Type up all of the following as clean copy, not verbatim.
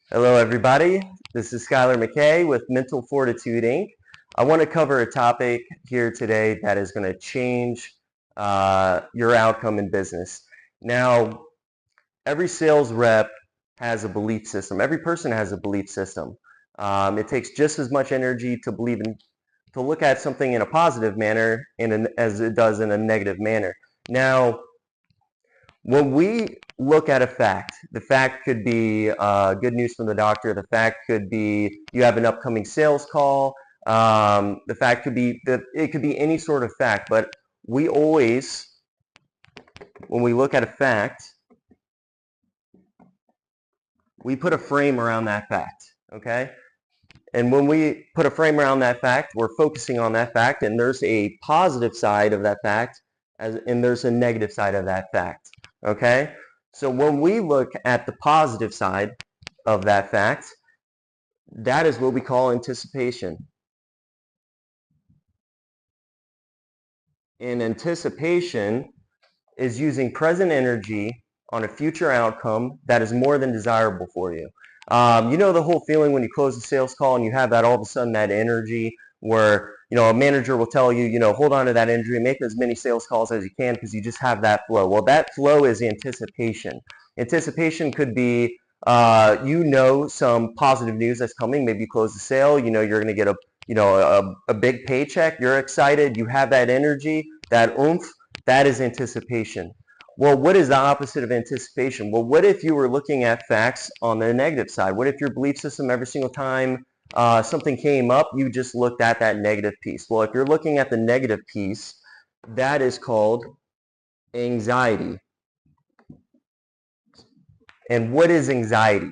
Hello, everybody. This is Skylar McKay with Mental Fortitude Inc. I want to cover a topic here today that is going to change your outcome in business. Now, every sales rep has a belief system. Every person has a belief system. It takes just as much energy to look at something in a positive manner as it does in a negative manner. Now, when we look at a fact, the fact could be good news from the doctor. The fact could be you have an upcoming sales call. The fact could be that it could be any sort of fact. But we always, when we look at a fact, we put a frame around that fact. Okay. And when we put a frame around that fact, we're focusing on that fact, and there's a positive side of that fact, and there's a negative side of that fact. Okay? So when we look at the positive side of that fact, that is what we call anticipation. And anticipation is using present energy on a future outcome that is more than desirable for you. You know the whole feeling when you close a sales call and you have that all of a sudden that energy where a manager will tell you, hold on to that energy and make as many sales calls as you can because you just have that flow. Well, that flow is anticipation. Anticipation could be some positive news that's coming. Maybe you close the sale, you're going to get a big paycheck. You're excited. You have that energy, that oomph. That is anticipation. Well, what is the opposite of anticipation? Well, what if you were looking at facts on the negative side? What if your belief system every single time something came up, you just looked at that negative piece? Well, if you're looking at the negative piece, that is called anxiety. And what is anxiety?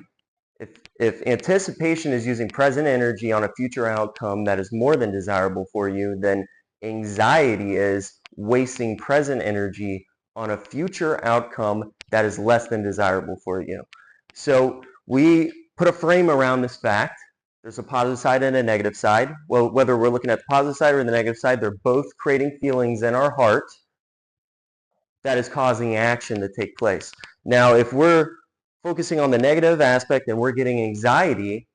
If anticipation is using present energy on a future outcome that is more than desirable for you, then anxiety is wasting present energy on a future outcome that is less than desirable for you. So we put a frame around this fact. There's a positive side and a negative side. Well, whether we're looking at the positive side or the negative side, they're both creating feelings in our heart that is causing action to take place. Now, if we're focusing on the negative aspect and we're getting anxiety,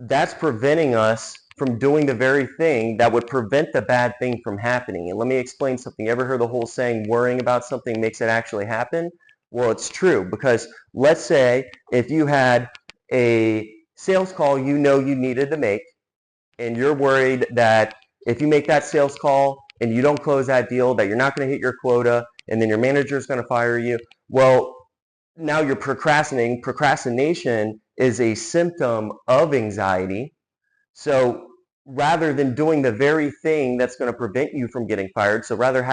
that's preventing us from doing the very thing that would prevent the bad thing from happening. And let me explain something. You ever heard the whole saying, worrying about something makes it actually happen? Well, it's true, because let's say if you had a sales call you needed to make, and you're worried that if you make that sales call and you don't close that deal, that you're not going to hit your quota, and then your manager is going to fire you. Well, now you're procrastinating. Procrastination is a symptom of anxiety. So rather than doing the very thing that's going to prevent you from getting fired, so rather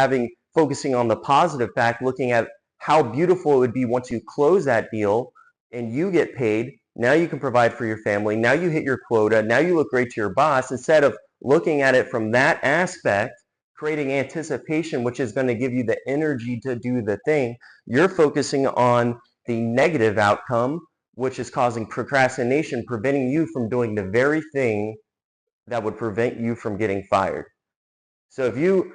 focusing on the positive fact, looking at how beautiful it would be once you close that deal and you get paid, now you can provide for your family, now you hit your quota, now you look great to your boss, instead of looking at it from that aspect, creating anticipation, which is going to give you the energy to do the thing, you're focusing on the negative outcome, which is causing procrastination, preventing you from doing the very thing that would prevent you from getting fired. So if you're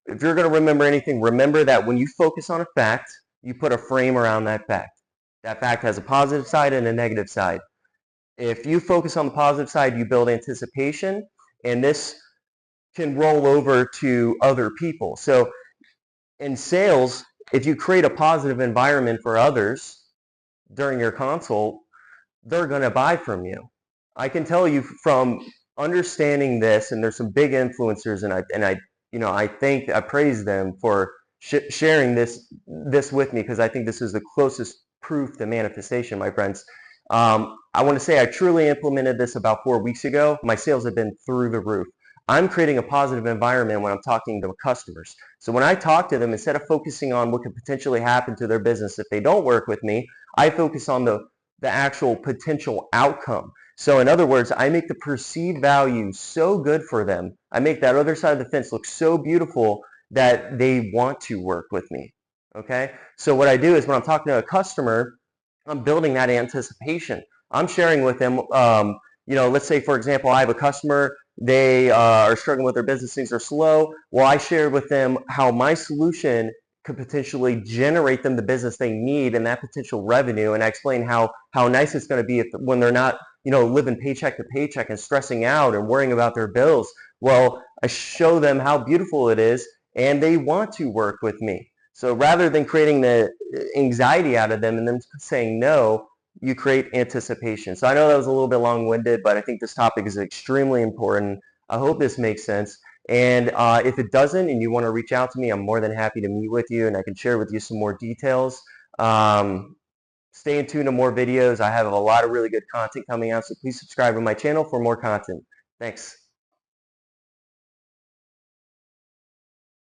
going to remember anything, remember that when you focus on a fact, you put a frame around that fact. That fact has a positive side and a negative side. If you focus on the positive side, you build anticipation, and this can roll over to other people. So in sales, if you create a positive environment for others during your consult, they're going to buy from you. I can tell you from understanding this, and there's some big influencers, and I praise them for sharing this with me, because I think this is the closest proof to manifestation, my friends. I want to say I truly implemented this about 4 weeks ago. My sales have been through the roof. I'm creating a positive environment when I'm talking to customers. So when I talk to them, instead of focusing on what could potentially happen to their business if they don't work with me, I focus on the actual potential outcome. So in other words, I make the perceived value so good for them. I make that other side of the fence look so beautiful that they want to work with me. Okay? So what I do is when I'm talking to a customer, I'm building that anticipation. I'm sharing with them, let's say, for example, I have a customer, they are struggling with their business, things are slow. Well, I share with them how my solution could potentially generate them the business they need and that potential revenue. And I explain how nice it's going to be when they're not, living paycheck to paycheck and stressing out and worrying about their bills. Well, I show them how beautiful it is, and they want to work with me. So rather than creating the anxiety out of them and them saying no, you create anticipation. So I know that was a little bit long-winded, but I think this topic is extremely important. I hope this makes sense. And if it doesn't and you want to reach out to me, I'm more than happy to meet with you and I can share with you some more details. Stay tuned to more videos. I have a lot of really good content coming out, so please subscribe to my channel for more content. Thanks.